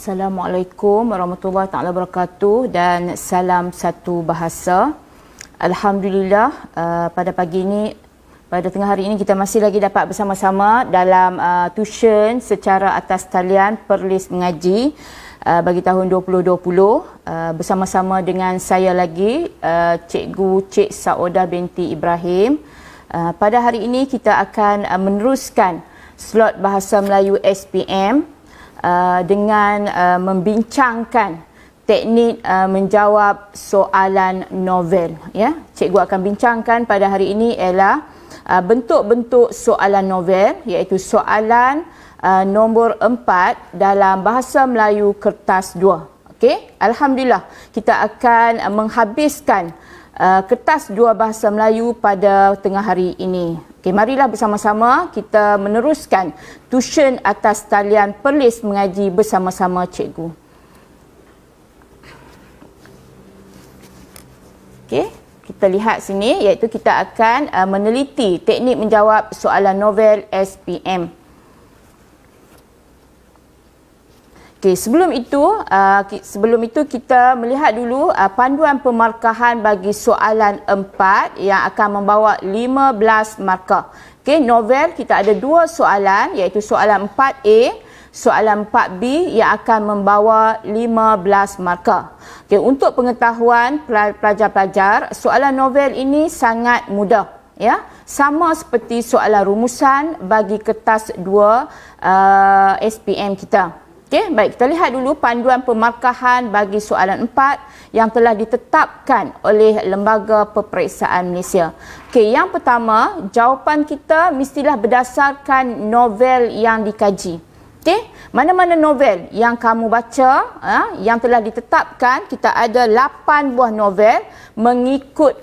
Assalamualaikum warahmatullahi taala wabarakatuh dan salam satu bahasa. Alhamdulillah, pada pagi ini, pada tengah hari ini kita masih lagi dapat bersama-sama dalam tuition secara atas talian Perlis Mengaji bagi tahun 2020 bersama-sama dengan saya lagi, Cikgu Cik Saudah binti Ibrahim. Pada hari ini kita akan meneruskan slot Bahasa Melayu SPM dengan membincangkan teknik menjawab soalan novel. Ya, cikgu akan bincangkan pada hari ini ialah bentuk-bentuk soalan novel, iaitu soalan nombor 4 dalam Bahasa Melayu kertas 2. Okey, alhamdulillah kita akan menghabiskan kertas 2 Bahasa Melayu pada tengah hari ini. Okey, marilah bersama-sama kita meneruskan tuition atas talian Perlis Mengaji bersama-sama cikgu. Okey, kita lihat sini, iaitu kita akan meneliti teknik menjawab soalan novel SPM. Okey, sebelum itu kita melihat dulu panduan pemarkahan bagi soalan 4 yang akan membawa 15 markah. Okey, novel kita ada 2 soalan, iaitu soalan 4A, soalan 4B yang akan membawa 15 markah. Okey, untuk pengetahuan pelajar-pelajar, soalan novel ini sangat mudah, ya. Sama seperti soalan rumusan bagi kertas 2 SPM kita. Okey, baik, kita lihat dulu panduan pemarkahan bagi soalan 4 yang telah ditetapkan oleh Lembaga Peperiksaan Malaysia. Okey, yang pertama, jawapan kita mestilah berdasarkan novel yang dikaji. Okey, mana-mana novel yang kamu baca, yang telah ditetapkan, kita ada 8 buah novel mengikut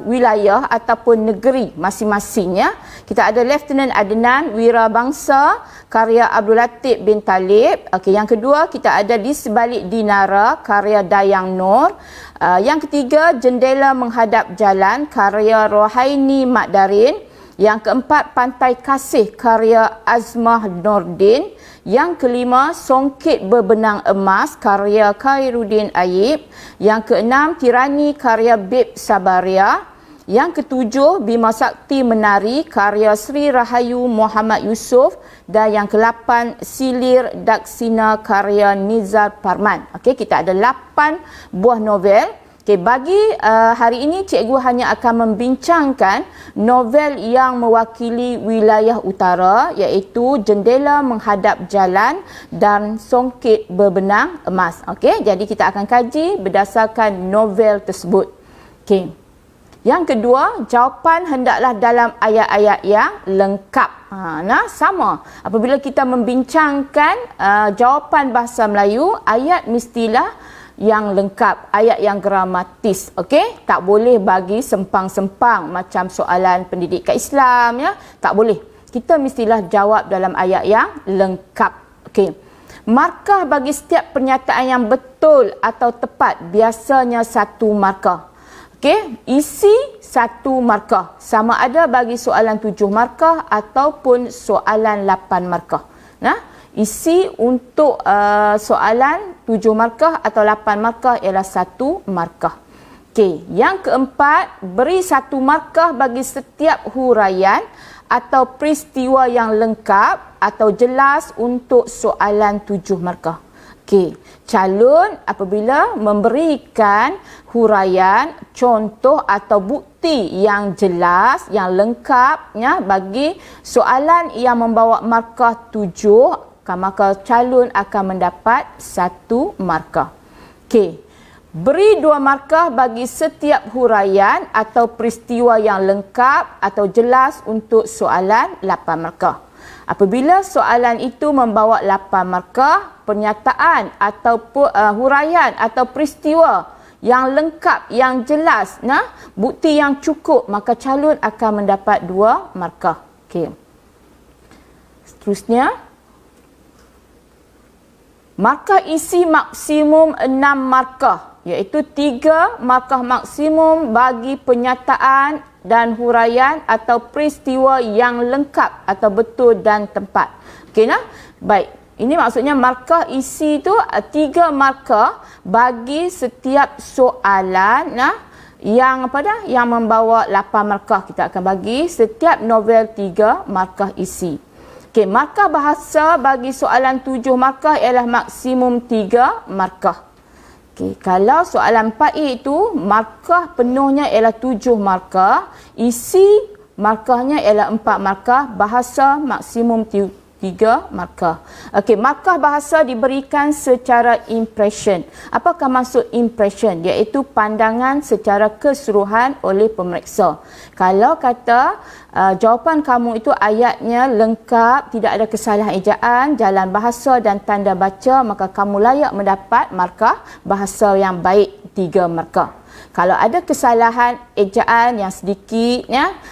wilayah ataupun negeri masing-masingnya. Kita ada Lieutenant Adnan Wirabangsa karya Abdul Latif bin Talib. Okey, yang kedua kita ada Di Sebalik Dinara karya Dayang Nur. Yang ketiga Jendela Menghadap Jalan karya Rohaini Mat Darin. Yang keempat Pantai Kasih karya Azmah Nordin. Yang kelima Songket Berbenang Emas karya Khairuddin Ayib. Yang keenam Tirani karya Bib Sabaria. Yang ketujuh Bima Sakti Menari karya Sri Rahayu Muhammad Yusof. Dan yang ke-8 Silir Daksina karya Nizar Parman. Okey, kita ada 8 buah novel. Okey, bagi hari ini cikgu hanya akan membincangkan novel yang mewakili wilayah utara, iaitu Jendela Menghadap Jalan dan Songket Berbenang Emas. Okey, jadi kita akan kaji berdasarkan novel tersebut. Okey. Yang kedua, jawapan hendaklah dalam ayat-ayat yang lengkap. Sama. Apabila kita membincangkan jawapan bahasa Melayu, ayat mestilah yang lengkap, ayat yang gramatis. Okey, tak boleh bagi sempang-sempang macam soalan pendidikan Islam, ya. Tak boleh. Kita mestilah jawab dalam ayat yang lengkap. Okey. Markah bagi setiap pernyataan yang betul atau tepat biasanya 1 markah. Okey, isi 1 markah. Sama ada bagi soalan 7 markah ataupun soalan 8 markah. Isi untuk soalan 7 markah atau 8 markah ialah 1 markah. Okey, yang keempat, beri 1 markah bagi setiap huraian atau peristiwa yang lengkap atau jelas untuk soalan 7 markah. Okey, calon apabila memberikan huraian, contoh atau bukti yang jelas, yang lengkap, ya, bagi soalan yang membawa markah 7, maka calon akan mendapat 1 markah. Okey, beri 2 markah bagi setiap huraian atau peristiwa yang lengkap atau jelas untuk soalan 8 markah. Apabila soalan itu membawa 8 markah, pernyataan atau huraian atau peristiwa yang lengkap, yang jelas, bukti yang cukup, maka calon akan mendapat 2 markah. Okey. Seterusnya, markah isi maksimum 6 markah, iaitu 3 markah maksimum bagi pernyataan dan huraian atau peristiwa yang lengkap atau betul dan tempat. Okey, Baik, Ini maksudnya markah isi tu 3 markah bagi setiap soalan yang yang membawa 8 markah. Kita akan bagi setiap novel 3 markah isi. Okey, markah bahasa bagi soalan 7 markah ialah maksimum 3 markah. Okey, kalau soalan 4A itu markah penuhnya ialah 7 markah, isi markahnya ialah 4 markah, bahasa maksimum 3 markah. Okey, markah bahasa diberikan secara impression. Apakah maksud impression? Iaitu pandangan secara keseluruhan oleh pemeriksa. Kalau kata jawapan kamu itu ayatnya lengkap, tidak ada kesalahan ejaan, jalan bahasa dan tanda baca, maka kamu layak mendapat markah bahasa yang baik 3 markah. Kalau ada kesalahan ejaan yang sedikit,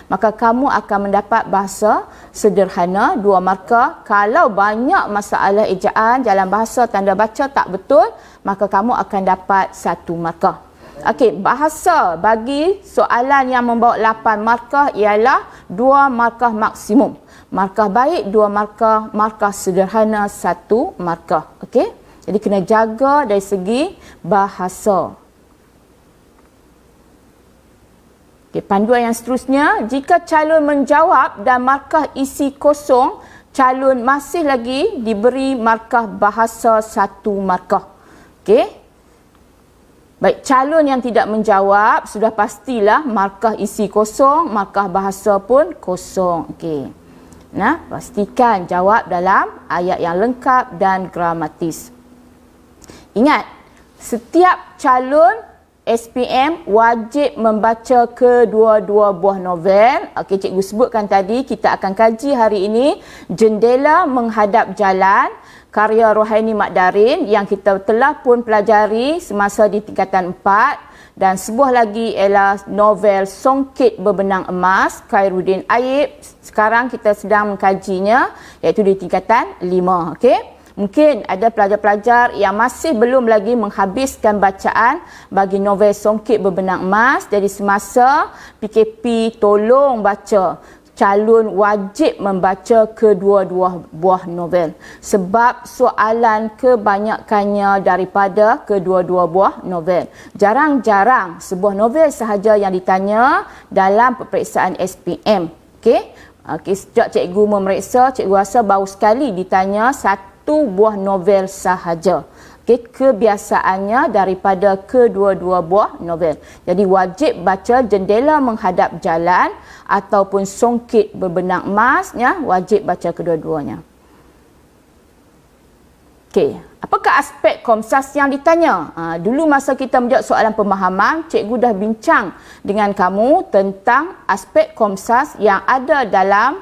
maka kamu akan mendapat bahasa sederhana 2 markah. Kalau banyak masalah ejaan, jalan bahasa, tanda baca tak betul, maka kamu akan dapat 1 markah. Okey, bahasa bagi soalan yang membawa 8 markah ialah 2 markah maksimum. Markah baik 2 markah, markah sederhana 1 markah. Okey? Jadi kena jaga dari segi bahasa. Okay, panduan yang seterusnya, jika calon menjawab dan markah isi kosong, calon masih lagi diberi markah bahasa 1 markah. Okey. Baik, calon yang tidak menjawab sudah pastilah markah isi kosong, markah bahasa pun kosong. Okey. Pastikan jawab dalam ayat yang lengkap dan gramatis. Ingat, setiap calon SPM wajib membaca kedua-dua buah novel. Okey, cikgu sebutkan tadi, kita akan kaji hari ini Jendela Menghadap Jalan, karya Rohaini Mak Darin yang kita telah pun pelajari semasa di tingkatan 4, dan sebuah lagi ialah novel Songket Berbenang Emas, Khairuddin Ayib. Sekarang kita sedang mengkajinya iaitu di tingkatan 5. Okey. Mungkin ada pelajar-pelajar yang masih belum lagi menghabiskan bacaan bagi novel Songket Berbenang Emas. Jadi semasa PKP tolong baca. Calon wajib membaca kedua-dua buah novel. Sebab soalan kebanyakannya daripada kedua-dua buah novel. Jarang-jarang sebuah novel sahaja yang ditanya dalam peperiksaan SPM. Okey? Sejak cikgu memeriksa, cikgu rasa baru sekali ditanya 1 buah novel sahaja. Okey, kebiasaannya daripada kedua-dua buah novel. Jadi wajib baca Jendela Menghadap Jalan ataupun Songket Berbenang Emas, wajib baca kedua-duanya. Okey, apakah aspek Komsas yang ditanya? Dulu masa kita menjawab soalan pemahaman, cikgu dah bincang dengan kamu tentang aspek Komsas yang ada dalam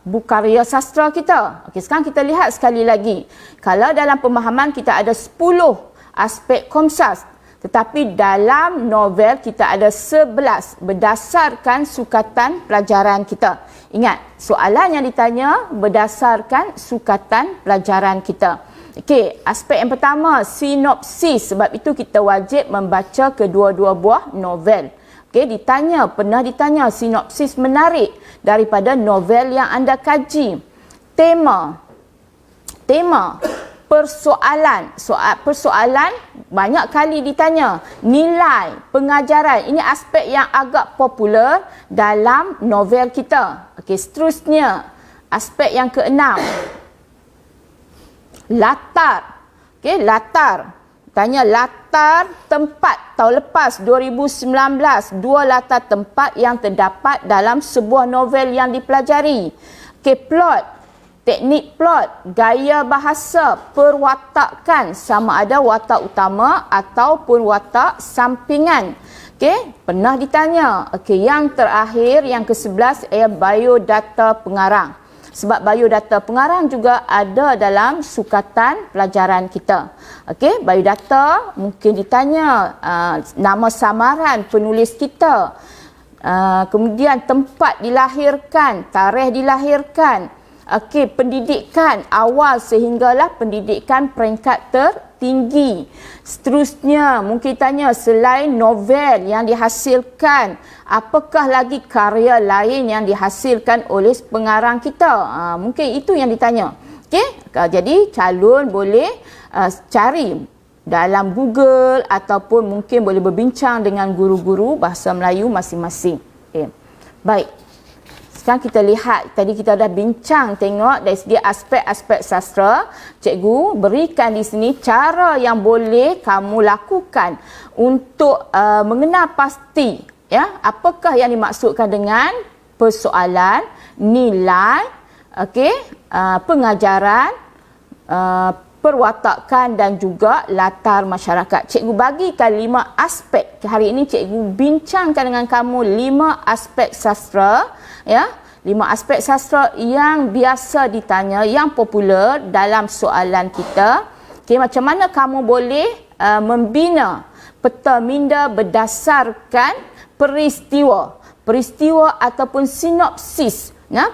buku karya sastra kita. Okey, sekarang kita lihat sekali lagi. Kalau dalam pemahaman kita ada 10 aspek Komsas, tetapi dalam novel kita ada 11 berdasarkan sukatan pelajaran kita. Ingat, soalan yang ditanya berdasarkan sukatan pelajaran kita. Okey, aspek yang pertama, sinopsis. Sebab itu kita wajib membaca kedua-dua buah novel. Okey, pernah ditanya sinopsis menarik daripada novel yang anda kaji. Tema, persoalan banyak kali ditanya. Nilai, pengajaran, ini aspek yang agak popular dalam novel kita. Okey, seterusnya, aspek yang keenam, latar. Okey, latar. Tanya latar tempat tahun lepas 2019, 2 latar tempat yang terdapat dalam sebuah novel yang dipelajari. Okey, plot, teknik plot, gaya bahasa, perwatakan, sama ada watak utama ataupun watak sampingan. Okey, pernah ditanya. Okey, yang terakhir, yang ke-11 ialah biodata pengarang. Sebab biodata pengarang juga ada dalam sukatan pelajaran kita. Okey, biodata mungkin ditanya nama samaran penulis kita. Kemudian tempat dilahirkan, tarikh dilahirkan. Okey, pendidikan awal sehinggalah pendidikan peringkat tertinggi. Seterusnya, mungkin tanya selain novel yang dihasilkan, apakah lagi karya lain yang dihasilkan oleh pengarang kita? Mungkin itu yang ditanya. Okey, jadi calon boleh cari dalam Google ataupun mungkin boleh berbincang dengan guru-guru bahasa Melayu masing-masing. Okey. Baik. Sekarang kita lihat, tadi kita dah bincang tengok dari segi aspek-aspek sastra. Cikgu berikan di sini cara yang boleh kamu lakukan untuk mengenal pasti ya, apakah yang dimaksudkan dengan persoalan, nilai, okey, pengajaran, perwatakan dan juga latar masyarakat. Cikgu bagikan 5 aspek. Hari ini cikgu bincangkan dengan kamu 5 aspek sastra ya. 5 aspek sastra yang biasa ditanya, yang popular dalam soalan kita. Okey, macam mana kamu boleh membina peta minda berdasarkan peristiwa ataupun sinopsis ya,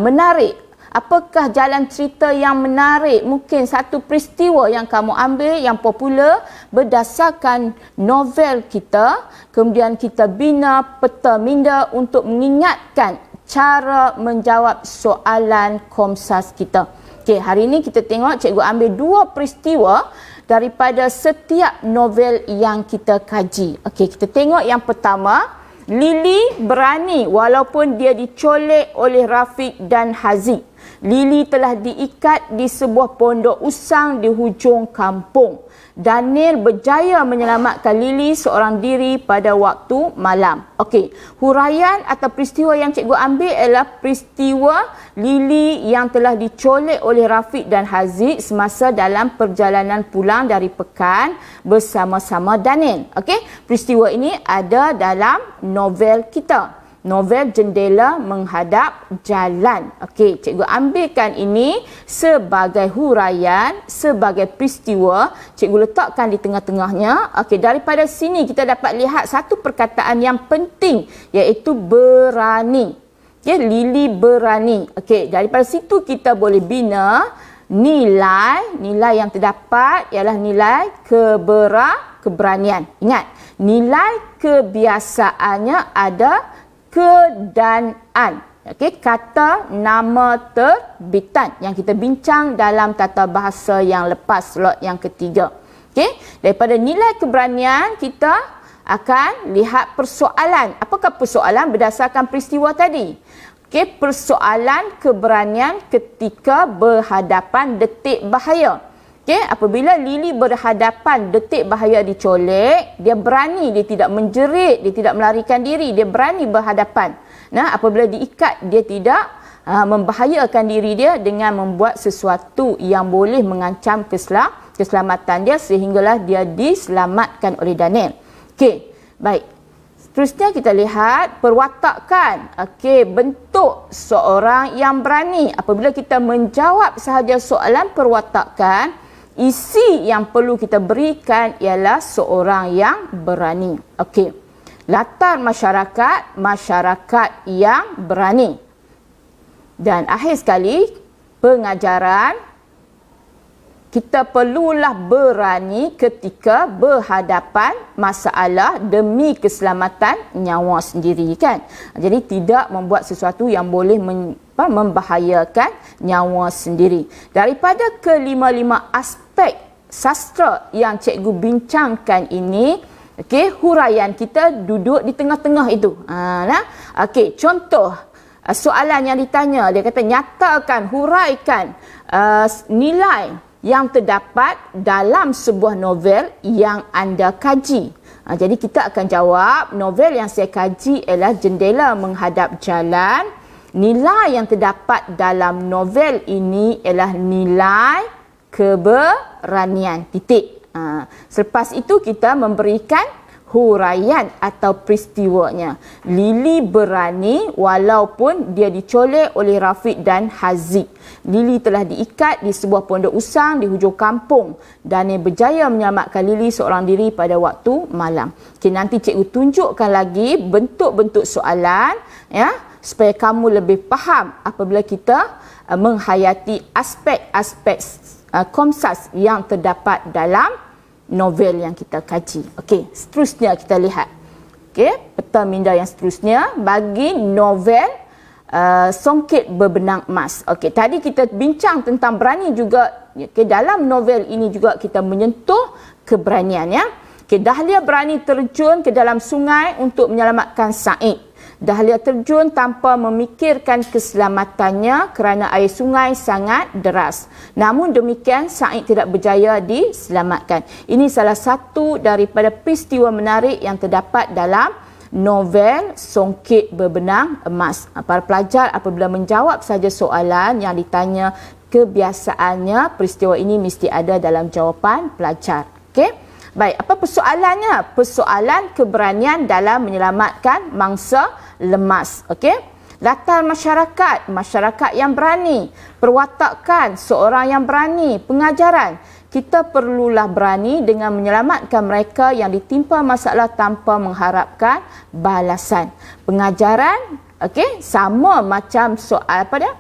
menarik. Apakah jalan cerita yang menarik? Mungkin satu peristiwa yang kamu ambil yang popular berdasarkan novel kita, kemudian kita bina peta minda untuk mengingatkan cara menjawab soalan Komsas kita. Okey, hari ini kita tengok cikgu ambil 2 peristiwa daripada setiap novel yang kita kaji. Okey, kita tengok yang pertama, Lily berani walaupun dia dicolek oleh Rafiq dan Haziq. Lily telah diikat di sebuah pondok usang di hujung kampung. Daniel berjaya menyelamatkan Lily seorang diri pada waktu malam. Okey, huraian atau peristiwa yang cikgu ambil adalah peristiwa Lily yang telah dicolek oleh Rafiq dan Haziq semasa dalam perjalanan pulang dari pekan bersama-sama Daniel. Okey, peristiwa ini ada dalam novel kita. Novel Jendela Menghadap Jalan. Okey, cikgu ambilkan ini sebagai huraian, sebagai peristiwa. Cikgu letakkan di tengah-tengahnya. Okey, daripada sini kita dapat lihat satu perkataan yang penting, iaitu berani. Ya, Lily berani. Okey, daripada situ kita boleh bina nilai yang terdapat ialah nilai keberanian. Ingat, nilai kebiasaannya ada kedanaan. Okey, kata nama terbitan yang kita bincang dalam tata bahasa yang lepas, slot yang ketiga. Okey, daripada nilai keberanian kita akan lihat persoalan. Apakah persoalan berdasarkan peristiwa tadi? Okey, persoalan keberanian ketika berhadapan detik bahaya. Okey, apabila Lily berhadapan detik bahaya dicolek, dia berani, dia tidak menjerit, dia tidak melarikan diri, dia berani berhadapan. Nah, apabila diikat, dia tidak membahayakan diri dia dengan membuat sesuatu yang boleh mengancam keselamatan dia sehinggalah dia diselamatkan oleh Daniel. Okey, baik. Seterusnya kita lihat perwatakan. Okey, bentuk seorang yang berani. Apabila kita menjawab sahaja soalan perwatakan, isi yang perlu kita berikan ialah seorang yang berani. Okey. Latar masyarakat, masyarakat yang berani. Dan akhir sekali, pengajaran, kita perlulah berani ketika berhadapan masalah demi keselamatan nyawa sendiri kan. Jadi tidak membuat sesuatu yang boleh membahayakan nyawa sendiri. Daripada kelima-lima aspek sastra yang cikgu bincangkan ini, okey, huraian kita duduk di tengah-tengah itu. Okey, contoh soalan yang ditanya, dia kata nyatakan, huraikan nilai yang terdapat dalam sebuah novel yang anda kaji. Jadi kita akan jawab, novel yang saya kaji ialah Jendela Menghadap Jalan. Nilai yang terdapat dalam novel ini ialah nilai keberanian. Titik. Selepas itu kita memberikan huraian atau peristiwanya. Lily berani walaupun dia dicolek oleh Rafiq dan Haziq. Lily telah diikat di sebuah pondok usang di hujung kampung. Daniel berjaya menyelamatkan Lily seorang diri pada waktu malam. Okay, nanti cikgu tunjukkan lagi bentuk-bentuk soalan ya, supaya kamu lebih faham apabila kita menghayati aspek-aspek Komsas yang terdapat dalam novel yang kita kaji. Okey, seterusnya kita lihat. Okey, peta minda yang seterusnya bagi novel Songket Berbenang Emas. Okey, tadi kita bincang tentang berani juga. Okey, dalam novel ini juga kita menyentuh keberanian, ya. Okey, Dahlia berani terjun ke dalam sungai untuk menyelamatkan Said. Dahlia terjun tanpa memikirkan keselamatannya kerana air sungai sangat deras. Namun demikian, Said tidak berjaya diselamatkan. Ini salah satu daripada peristiwa menarik yang terdapat dalam novel Songket Berbenang Emas. Para pelajar apabila menjawab saja soalan yang ditanya, kebiasaannya peristiwa ini mesti ada dalam jawapan pelajar. Okey? Baik, apa persoalannya? Persoalan keberanian dalam menyelamatkan mangsa lemas. Okey? Latar masyarakat, masyarakat yang berani. Perwatakan, seorang yang berani. Pengajaran, kita perlulah berani dengan menyelamatkan mereka yang ditimpa masalah tanpa mengharapkan balasan. Pengajaran, okey, sama macam soal apa dia?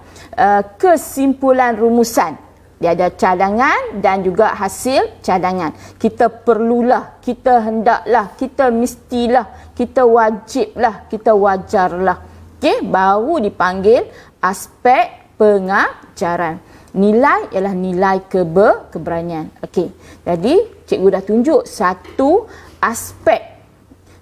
Kesimpulan rumusan. Dia ada cadangan dan juga hasil cadangan. Kita perlulah, kita hendaklah, kita mestilah, kita wajiblah, kita wajarlah. Okey, baru dipanggil aspek pengajaran. Nilai ialah nilai keberanian. Okey, jadi cikgu dah tunjuk satu aspek,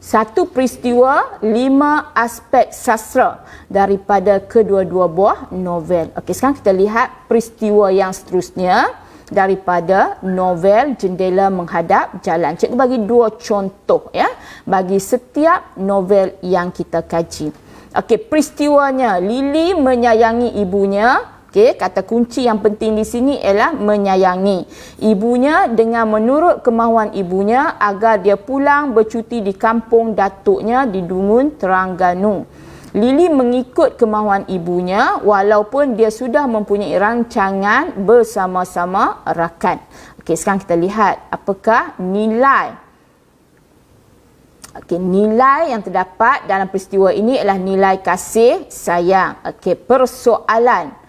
satu peristiwa, 5 aspek sastra daripada kedua-dua buah novel. Okey, sekarang kita lihat peristiwa yang seterusnya daripada novel Jendela Menghadap Jalan. Cikgu bagi 2 contoh, ya, bagi setiap novel yang kita kaji. Okey, peristiwanya, Lily menyayangi ibunya. Okey, kata kunci yang penting di sini ialah menyayangi ibunya dengan menurut kemahuan ibunya agar dia pulang bercuti di kampung datuknya di Dungun Terengganu. Lily mengikut kemahuan ibunya walaupun dia sudah mempunyai rancangan bersama-sama rakan. Okey, sekarang kita lihat apakah nilai. Okey, nilai yang terdapat dalam peristiwa ini ialah nilai kasih sayang. Okey, persoalan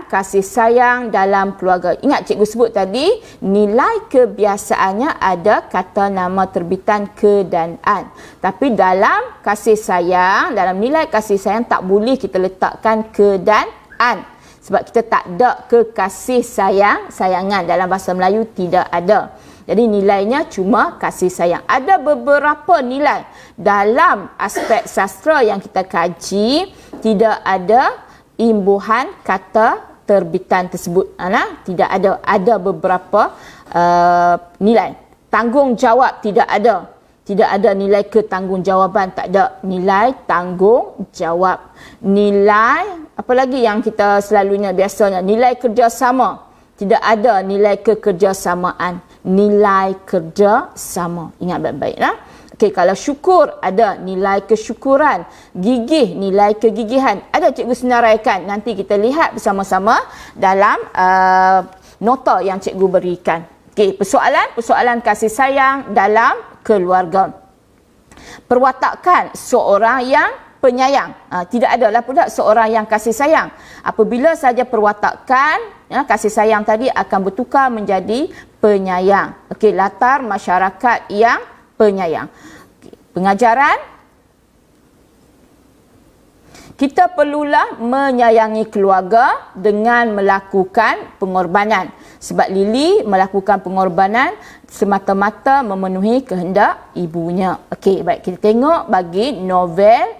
kasih sayang dalam keluarga. Ingat cikgu sebut tadi, nilai kebiasaannya ada kata nama terbitan ke dan an. Tapi dalam kasih sayang, dalam nilai kasih sayang tak boleh kita letakkan ke dan an. Sebab kita tak ada kekasih sayangan. Dalam bahasa Melayu tidak ada. Jadi nilainya cuma kasih sayang. Ada beberapa nilai dalam aspek sastra yang kita kaji, tidak ada imbuhan kata terbitan tersebut. Tidak ada. Ada beberapa nilai. Tanggungjawab tidak ada. Tidak ada nilai ketanggungjawabban, tak ada nilai tanggungjawab. Nilai, apa lagi yang kita selalunya biasanya? Nilai kerjasama. Tidak ada nilai kekerjasamaan. Nilai kerjasama. Ingat baik-baik. Okey, kalau syukur ada nilai kesyukuran, gigih nilai kegigihan. Ada cikgu senaraikan, nanti kita lihat bersama-sama dalam nota yang cikgu berikan. Okey, persoalan kasih sayang dalam keluarga. Perwatakan seorang yang penyayang. Tidak adalah pula seorang yang kasih sayang. Apabila saja perwatakan, kasih sayang tadi akan bertukar menjadi penyayang. Okey, latar masyarakat yang penyayang. Pengajaran, kita perlulah menyayangi keluarga dengan melakukan pengorbanan. Sebab Lily melakukan pengorbanan semata-mata memenuhi kehendak ibunya. Okey, baik, kita tengok bagi novel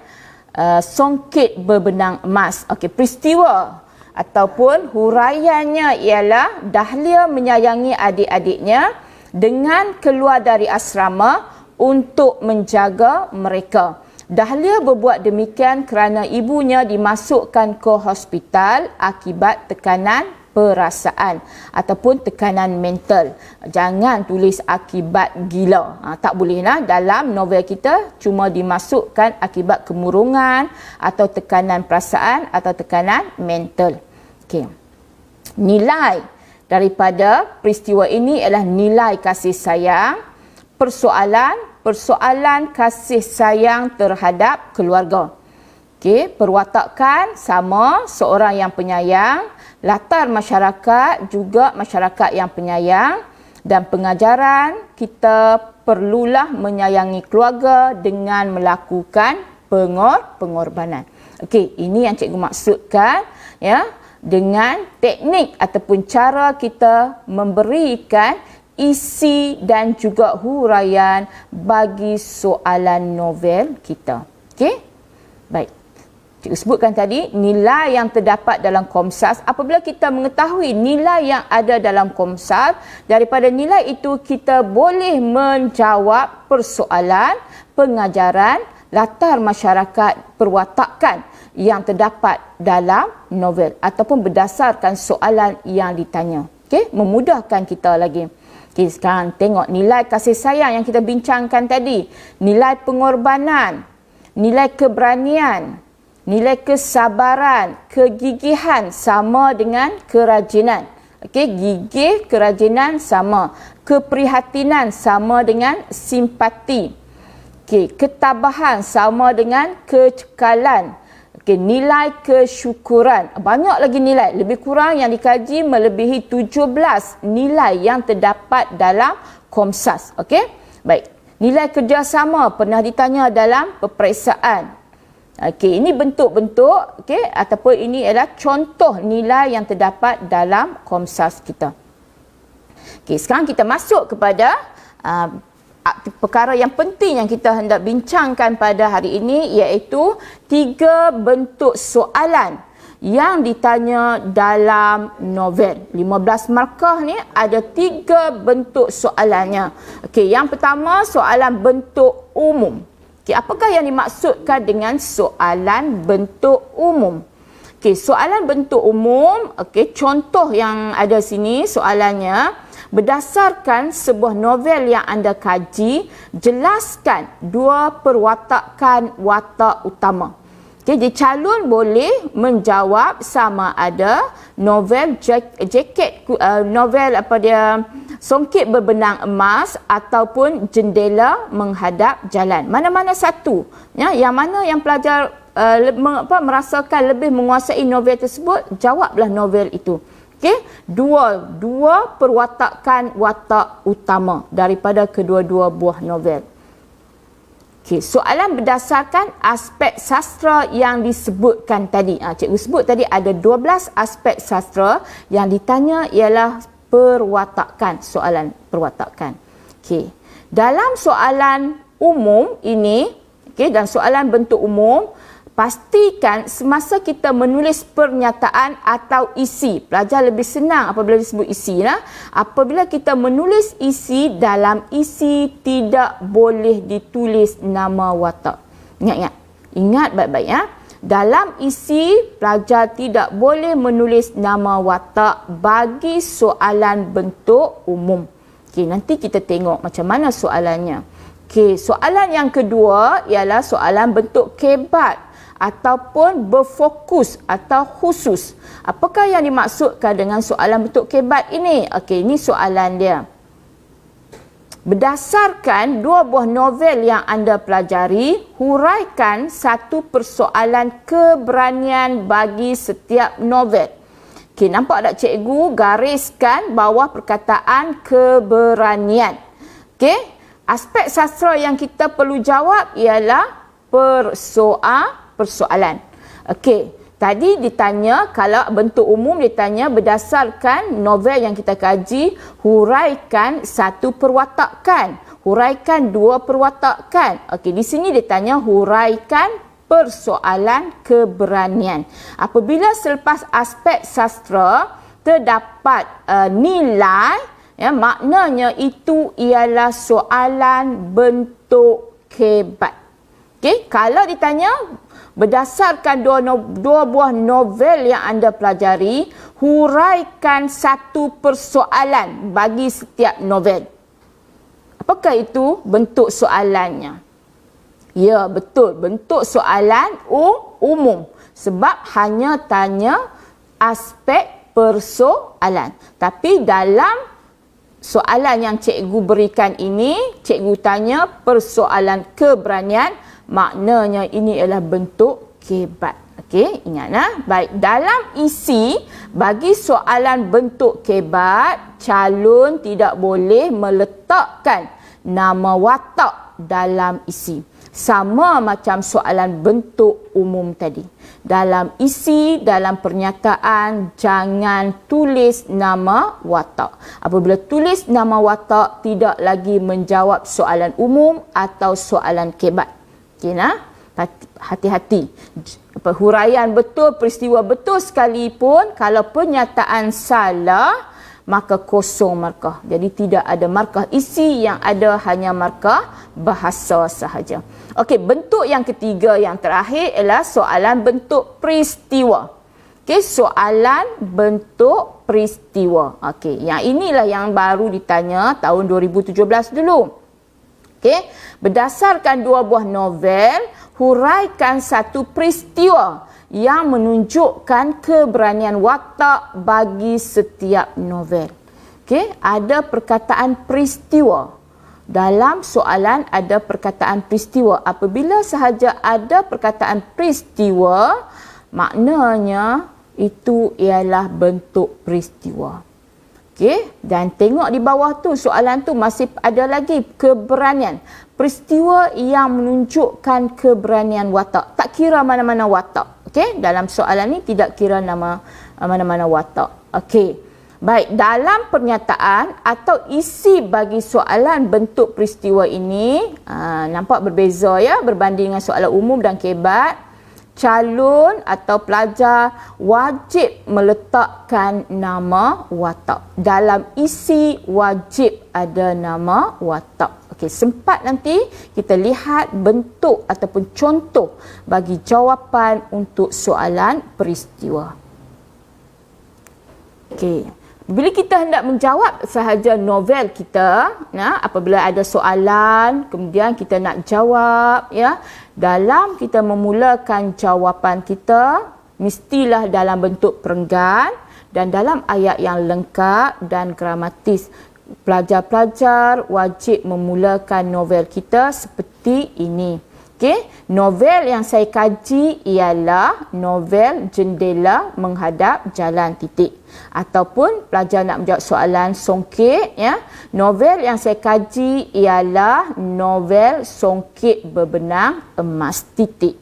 Songket Berbenang Emas. Okey, peristiwa ataupun huraiannya ialah Dahlia menyayangi adik-adiknya dengan keluar dari asrama untuk menjaga mereka. Dahlia berbuat demikian kerana ibunya dimasukkan ke hospital akibat tekanan perasaan ataupun tekanan mental. Jangan tulis akibat gila. Tak bolehlah. Dalam novel kita cuma dimasukkan akibat kemurungan atau tekanan perasaan atau tekanan mental. Okey. Nilai daripada peristiwa ini ialah nilai kasih sayang, persoalan kasih sayang terhadap keluarga. Okey, perwatakan sama, seorang yang penyayang, latar masyarakat juga masyarakat yang penyayang, dan pengajaran kita perlulah menyayangi keluarga dengan melakukan pengorbanan. Okey, ini yang cikgu maksudkan ya, dengan teknik ataupun cara kita memberikan isi dan juga huraian bagi soalan novel kita. Okey? Baik. Cikgu sebutkan tadi, nilai yang terdapat dalam Komsas. Apabila kita mengetahui nilai yang ada dalam Komsas, daripada nilai itu kita boleh menjawab persoalan, pengajaran, latar masyarakat, perwatakan yang terdapat dalam novel ataupun berdasarkan soalan yang ditanya. Okey, memudahkan kita lagi. Okey, sekarang tengok nilai kasih sayang yang kita bincangkan tadi. Nilai pengorbanan, nilai keberanian, nilai kesabaran, kegigihan sama dengan kerajinan. Okey, gigih, kerajinan sama. Keprihatinan sama dengan simpati. Okey, ketabahan sama dengan kecekalan. Okey, nilai kesyukuran. Banyak lagi nilai. Lebih kurang yang dikaji melebihi 17 nilai yang terdapat dalam Komsas. Okey? Baik. Nilai kerjasama pernah ditanya dalam peperiksaan. Okey, ini bentuk-bentuk, okey, ataupun ini adalah contoh nilai yang terdapat dalam Komsas kita. Okey, sekarang kita masuk kepada perkara yang penting yang kita hendak bincangkan pada hari ini, iaitu 3 bentuk soalan yang ditanya dalam novel. 15 markah ni ada 3 bentuk soalannya. Okey, yang pertama soalan bentuk umum. Okey, apakah yang dimaksudkan dengan soalan bentuk umum? Okey, soalan bentuk umum, okey, contoh yang ada sini soalannya, berdasarkan sebuah novel yang anda kaji, jelaskan 2 perwatakan watak utama. Okey, jadi calon boleh menjawab sama ada novel novel apa dia, Songket Berbenang Emas ataupun Jendela Menghadap Jalan. Mana-mana satu. Ya, yang mana yang pelajar merasakan lebih menguasai novel tersebut, jawablah novel itu. Okey, dua perwatakan watak utama daripada kedua-dua buah novel. Okey, soalan berdasarkan aspek sastra yang disebutkan tadi. Cikgu sebut tadi ada 12 aspek sastra yang ditanya ialah perwatakan, soalan perwatakan. Okey, dalam soalan umum ini, okey, dan soalan bentuk umum, pastikan semasa kita menulis pernyataan atau isi, pelajar lebih senang apabila disebut isi lah. Apabila kita menulis isi, dalam isi tidak boleh ditulis nama watak. Ingat baik-baik ya. Dalam isi, pelajar tidak boleh menulis nama watak bagi soalan bentuk umum. Okey, nanti kita tengok macam mana soalannya. Okey, soalan yang kedua ialah soalan bentuk kebat ataupun berfokus atau khusus. Apakah yang dimaksudkan dengan soalan bentuk kebat ini? Okey, ini soalan dia. Berdasarkan 2 buah novel yang anda pelajari, huraikan satu persoalan keberanian bagi setiap novel. Okey, nampak tak cikgu gariskan bawah perkataan keberanian. Okey, aspek sastra yang kita perlu jawab ialah persoalan. Okey, tadi ditanya, kalau bentuk umum ditanya berdasarkan novel yang kita kaji, huraikan satu perwatakan, huraikan 2 perwatakan. Okey, di sini ditanya huraikan persoalan keberanian. Apabila selepas aspek sastra terdapat nilai, ya, maknanya itu ialah soalan bentuk kebat. Okey, kalau ditanya berdasarkan 2 buah novel yang anda pelajari, huraikan satu persoalan bagi setiap novel. Apakah itu bentuk soalannya? Ya, betul. Bentuk soalan umum. Sebab hanya tanya aspek persoalan. Tapi dalam soalan yang cikgu berikan ini, cikgu tanya persoalan keberanian, maknanya ini adalah bentuk kebat. Okey, ingatlah. Baik, dalam isi, bagi soalan bentuk kebat, calon tidak boleh meletakkan nama watak dalam isi. Sama macam soalan bentuk umum tadi. Dalam isi, dalam pernyataan, jangan tulis nama watak. Apabila tulis nama watak, tidak lagi menjawab soalan umum atau soalan kebat. Okey, nah? Hati-hati. Huraian betul, peristiwa betul sekalipun, kalau pernyataan salah, maka kosong markah. Jadi tidak ada markah isi, yang ada hanya markah bahasa sahaja. Okey, bentuk yang ketiga yang terakhir ialah soalan bentuk peristiwa. Okey, soalan bentuk peristiwa. Okey, yang inilah yang baru ditanya tahun 2017 dulu. Okey, berdasarkan 2 buah novel, huraikan satu peristiwa yang menunjukkan keberanian watak bagi setiap novel. Okey, ada perkataan peristiwa. Dalam soalan ada perkataan peristiwa. Apabila sahaja ada perkataan peristiwa, maknanya itu ialah bentuk peristiwa. Okey, dan tengok di bawah tu soalan tu masih ada lagi keberanian. Peristiwa yang menunjukkan keberanian watak. Tak kira mana-mana watak. Okey, dalam soalan ni tidak kira nama mana-mana watak. Okey. Baik, dalam pernyataan atau isi bagi soalan bentuk peristiwa ini nampak berbeza ya berbanding dengan soalan umum dan kebat. Calon atau pelajar wajib meletakkan nama watak. Dalam isi wajib ada nama watak. Okey, sempat nanti kita lihat bentuk ataupun contoh bagi jawapan untuk soalan peristiwa. Okey. Bila kita hendak menjawab sahaja novel kita, apabila ada soalan, kemudian kita nak jawab, ya, dalam kita memulakan jawapan kita, mestilah dalam bentuk perenggan dan dalam ayat yang lengkap dan gramatis. Pelajar-pelajar wajib memulakan novel kita seperti ini. Okey, novel yang saya kaji ialah novel Jendela Menghadap Jalan Titik. Ataupun pelajar nak menjawab soalan songkit, ya. Novel yang saya kaji ialah novel Songkit Berbenang Emas Titik.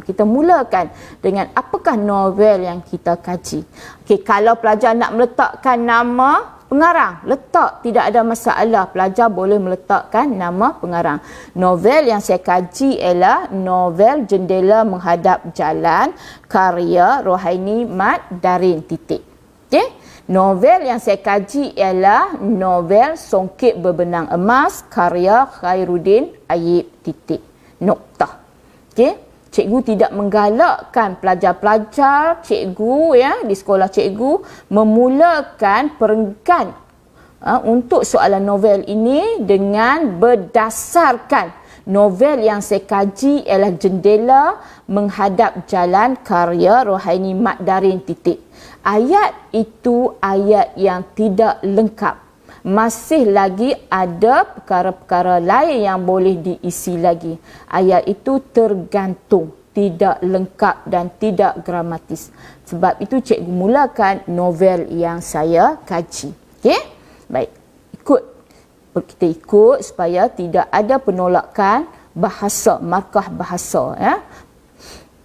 Kita mulakan dengan apakah novel yang kita kaji. Okey, kalau pelajar nak meletakkan nama pengarang, letak, tidak ada masalah. Pelajar boleh meletakkan nama pengarang. Novel yang saya kaji ialah novel Jendela Menghadap Jalan karya Rohaini Mat Darin Titik. Okey, novel yang saya kaji ialah novel Songkit Berbenang Emas karya Khairuddin Ayib Titik. Noktah. Okey, cikgu tidak menggalakkan pelajar-pelajar cikgu, ya, di sekolah cikgu memulakan perenggan untuk soalan novel ini dengan berdasarkan novel yang saya kaji ialah Jendela Menghadap Jalan karya Rohaini Mat Darin Titik. Ayat itu ayat yang tidak lengkap. Masih lagi ada perkara-perkara lain yang boleh diisi lagi. Ayat itu tergantung, tidak lengkap dan tidak gramatis. Sebab itu cikgu mulakan novel yang saya kaji. Okey? Baik. Kita ikut supaya tidak ada penolakan bahasa, markah bahasa, ya.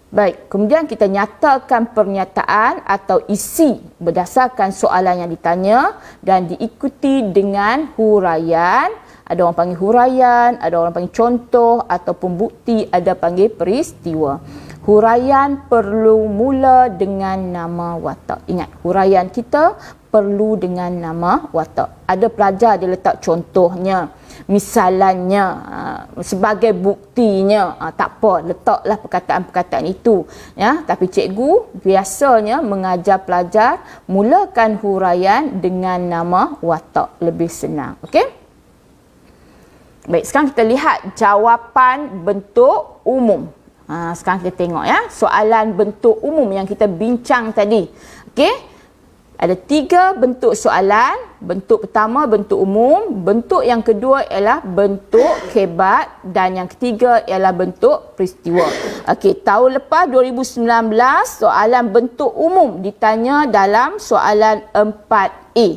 Baik, kemudian kita nyatakan pernyataan atau isi berdasarkan soalan yang ditanya dan diikuti dengan huraian. Ada orang panggil huraian, ada orang panggil contoh ataupun bukti, ada panggil peristiwa. Huraian perlu mula dengan nama watak. Ingat, huraian kita perlu dengan nama watak. Ada pelajar dia letak contohnya, misalannya, sebagai buktinya. Tak apa, letaklah perkataan-perkataan itu, ya. Tapi cikgu biasanya mengajar pelajar mulakan huraian dengan nama watak, lebih senang. Okey? Baik, sekarang kita lihat jawapan bentuk umum. Sekarang kita tengok, ya, soalan bentuk umum yang kita bincang tadi. Okey? Ada 3 bentuk soalan. Bentuk pertama bentuk umum, bentuk yang kedua ialah bentuk kebat dan yang ketiga ialah bentuk peristiwa. Okey, tahun lepas 2019 soalan bentuk umum ditanya dalam soalan 4A.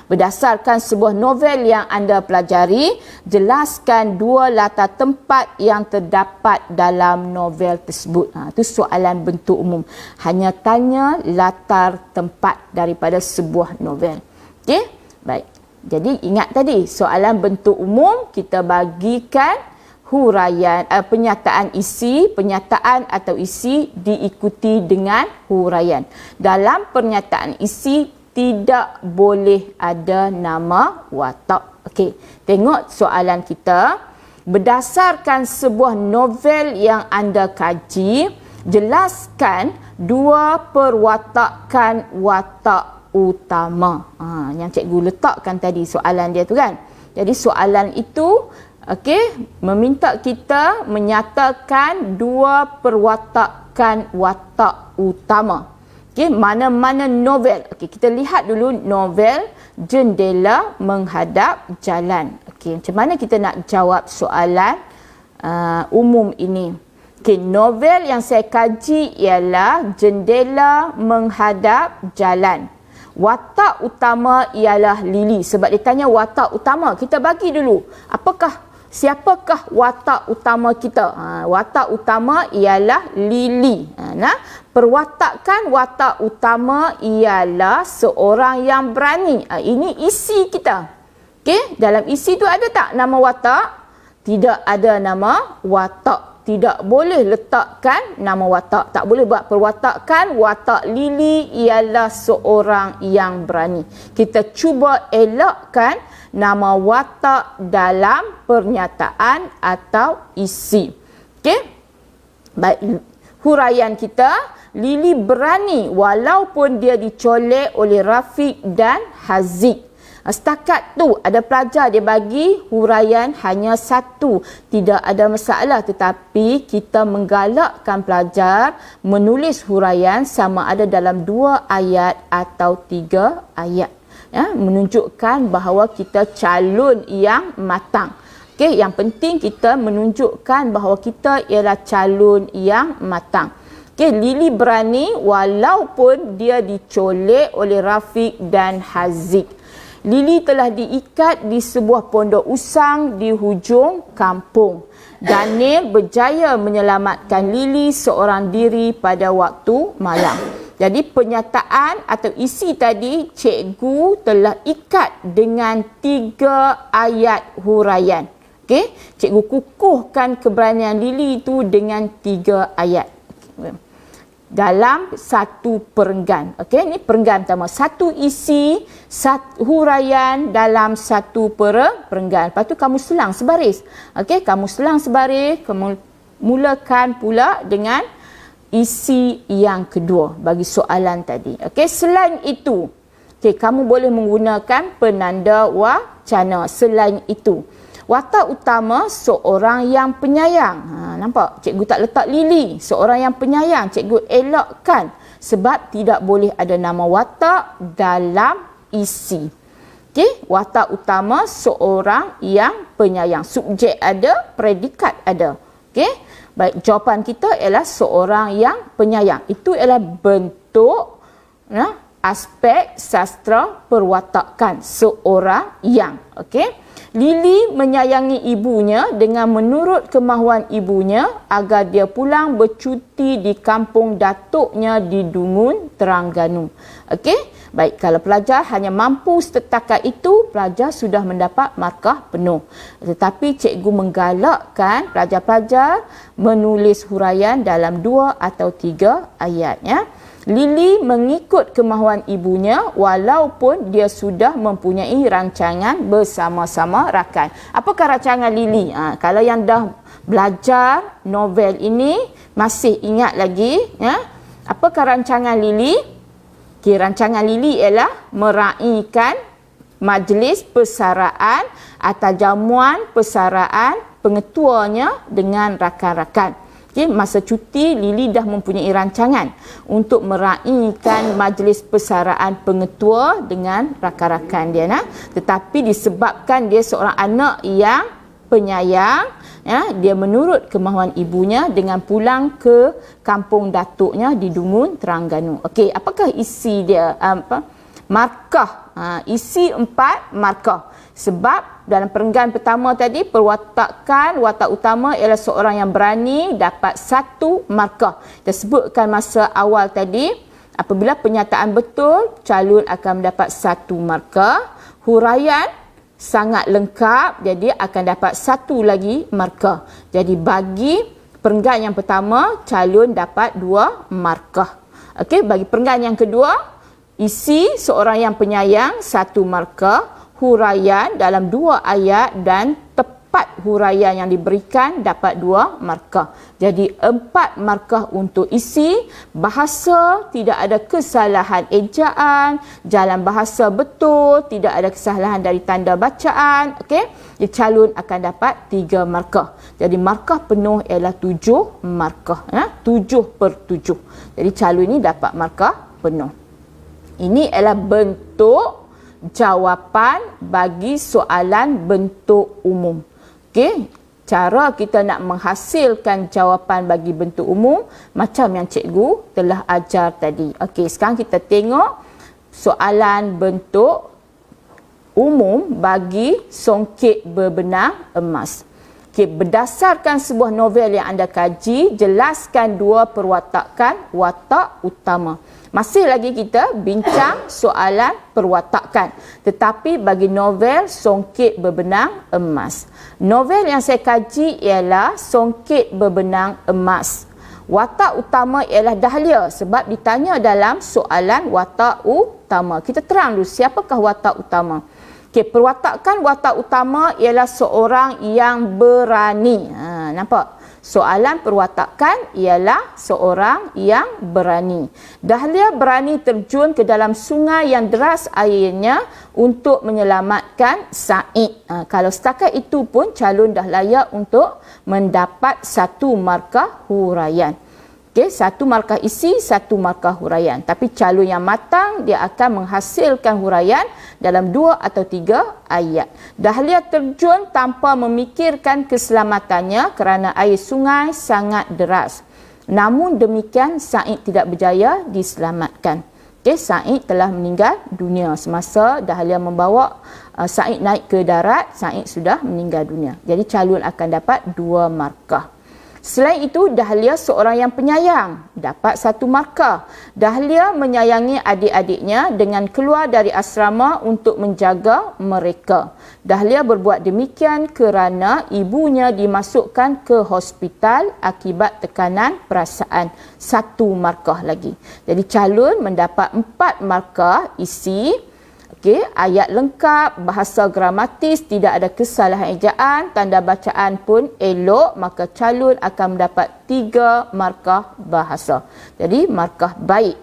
Berdasarkan sebuah novel yang anda pelajari, jelaskan 2 latar tempat yang terdapat dalam novel tersebut. Itu soalan bentuk umum. Hanya tanya latar tempat daripada sebuah novel. Okey? Baik. Jadi ingat tadi, soalan bentuk umum kita bagikan huraian, penyataan isi, penyataan atau isi diikuti dengan huraian. Dalam pernyataan isi tidak boleh ada nama watak. Okey, tengok soalan kita. Berdasarkan sebuah novel yang anda kaji, jelaskan 2 perwatakan watak utama. Yang cikgu letakkan tadi soalan dia tu kan. Jadi soalan itu meminta kita menyatakan 2 perwatakan watak utama. Mana-mana novel. Kita lihat dulu novel Jendela Menghadap Jalan. Macam mana kita nak jawab soalan umum ini? Novel yang saya kaji ialah Jendela Menghadap Jalan. Watak utama ialah Lily. Sebab dia tanya watak utama, kita bagi dulu. Siapakah watak utama kita? Watak utama ialah Lily. Perwatakan watak utama ialah seorang yang berani. Ini isi kita. Dalam isi tu ada tak nama watak? Tidak ada nama watak. Tidak boleh letakkan nama watak. Tak boleh buat perwatakan watak Lily ialah seorang yang berani. Kita cuba elakkan nama watak dalam pernyataan atau isi. Baik, huraian kita, Lily berani walaupun dia dicolek oleh Rafiq dan Haziq. Setakat tu ada pelajar dia bagi huraian hanya 1. Tidak ada masalah, tetapi kita menggalakkan pelajar menulis huraian sama ada dalam 2 ayat atau 3 ayat. Menunjukkan bahawa kita calon yang matang. Yang penting kita menunjukkan bahawa kita ialah calon yang matang. Lily berani walaupun dia dicolek oleh Rafiq dan Haziq. Lily telah diikat di sebuah pondok usang di hujung kampung. Daniel berjaya menyelamatkan Lily seorang diri pada waktu malam. Jadi pernyataan atau isi tadi cikgu telah ikat dengan 3 ayat huraian. Cikgu kukuhkan keberanian Lily itu dengan 3 ayat. Dalam 1 perenggan. Ini perenggan pertama. 1 isi, 1 huraian dalam 1 perenggan. Lepas tu kamu selang sebaris. Kamu selang sebaris, kamu mulakan pula dengan isi yang kedua bagi soalan tadi. Selain itu, kamu boleh menggunakan penanda wacana. Selain itu, watak utama seorang yang penyayang. Nampak? Cikgu tak letak Lily. Seorang yang penyayang. Cikgu elakkan. Sebab tidak boleh ada nama watak dalam isi. Watak utama seorang yang penyayang. Subjek ada, predikat ada. Baik, jawapan kita ialah seorang yang penyayang. Itu ialah bentuk aspek sastra perwatakan. Seorang yang. Lily menyayangi ibunya dengan menurut kemahuan ibunya agar dia pulang bercuti di kampung datuknya di Dungun, Terengganu. Baik, kalau pelajar hanya mampu setakat itu, pelajar sudah mendapat markah penuh. Tetapi cikgu menggalakkan pelajar-pelajar menulis huraian dalam 2 atau 3 ayat. Lily mengikut kemahuan ibunya walaupun dia sudah mempunyai rancangan bersama-sama rakan. Apakah rancangan Lily? Kalau yang dah belajar novel ini masih ingat lagi, apakah rancangan Lily? Rancangan Lily ialah meraihkan majlis persaraan atau jamuan persaraan pengetuanya dengan rakan-rakan. Masa cuti, Lily dah mempunyai rancangan untuk meraihkan majlis persaraan pengetua dengan rakan-rakan dia. Tetapi disebabkan dia seorang anak yang penyayang, dia menurut kemahuan ibunya dengan pulang ke kampung datuknya di Dungun, Terengganu. Apakah isi dia? Markah Isi 4 markah. Sebab dalam perenggan pertama tadi, perwatakan watak utama ialah seorang yang berani dapat 1 markah. Kita sebutkan masa awal tadi, apabila penyataan betul, calon akan mendapat 1 markah. Huraian sangat lengkap, jadi akan dapat 1 lagi markah. Jadi bagi perenggan yang pertama, calon dapat 2 markah. Okey, bagi perenggan yang kedua, isi seorang yang penyayang 1 markah. Huraian dalam 2 ayat dan tepat huraian yang diberikan dapat 2 markah. Jadi 4 markah untuk isi, bahasa tidak ada kesalahan ejaan, jalan bahasa betul, tidak ada kesalahan dari tanda bacaan. Okey, calon akan dapat 3 markah. Jadi markah penuh ialah 7 markah. 7/7. Jadi calon ini dapat markah penuh. Ini ialah bentuk jawapan bagi soalan bentuk umum. Okey, cara kita nak menghasilkan jawapan bagi bentuk umum macam yang cikgu telah ajar tadi. Okey, sekarang kita tengok soalan bentuk umum bagi songket berbenang emas. Okey, berdasarkan sebuah novel yang anda kaji, jelaskan 2 perwatakan watak utama. Masih lagi kita bincang soalan perwatakan. Tetapi bagi novel Songket Berbenang Emas. Novel yang saya kaji ialah Songket Berbenang Emas. Watak utama ialah Dahlia sebab ditanya dalam soalan watak utama. Kita terang dulu siapakah watak utama. Okey, perwatakan watak utama ialah seorang yang berani. Nampak? Soalan perwatakan ialah seorang yang berani. Dahlia berani terjun ke dalam sungai yang deras airnya untuk menyelamatkan Said. Kalau setakat itu pun calon dah layak untuk mendapat 1 markah huraian. Okey, 1 markah isi, 1 markah huraian. Tapi calon yang matang, dia akan menghasilkan huraian dalam 2 atau 3 ayat. Dahlia terjun tanpa memikirkan keselamatannya kerana air sungai sangat deras. Namun demikian, Said tidak berjaya diselamatkan. Okey, Said telah meninggal dunia semasa Dahlia membawa Said naik ke darat. Said sudah meninggal dunia. Jadi calon akan dapat 2 markah. Selain itu, Dahlia seorang yang penyayang, dapat 1 markah. Dahlia menyayangi adik-adiknya dengan keluar dari asrama untuk menjaga mereka. Dahlia berbuat demikian kerana ibunya dimasukkan ke hospital akibat tekanan perasaan. 1 markah lagi. Jadi calon mendapat 4 markah isi. Okey, ayat lengkap, bahasa gramatis, tidak ada kesalahan ejaan, tanda bacaan pun elok, maka calon akan mendapat 3 markah bahasa. Jadi markah baik.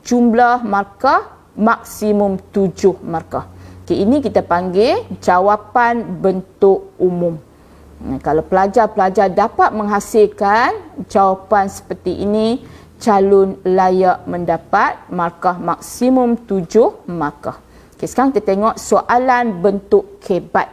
Jumlah markah maksimum 7 markah. Okey, ini kita panggil jawapan bentuk umum. Kalau pelajar-pelajar dapat menghasilkan jawapan seperti ini, calon layak mendapat markah maksimum 7 markah. Okay, sekarang kita tengok soalan bentuk kebat.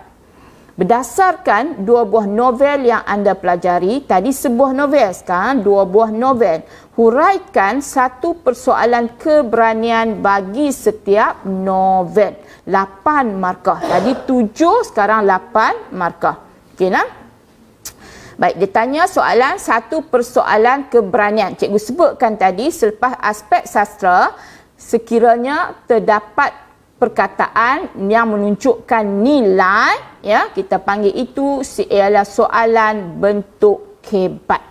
Berdasarkan 2 buah novel yang anda pelajari, tadi sebuah novel, sekarang 2 buah novel. Huraikan 1 persoalan keberanian bagi setiap novel. 8 markah. Tadi 7, sekarang 8 markah. Okey nah? Baik, dia tanya soalan 1 persoalan keberanian. Cikgu sebutkan tadi selepas aspek sastra, sekiranya terdapat perkataan yang menunjukkan nilai, ya, kita panggil itu ialah soalan bentuk kebat.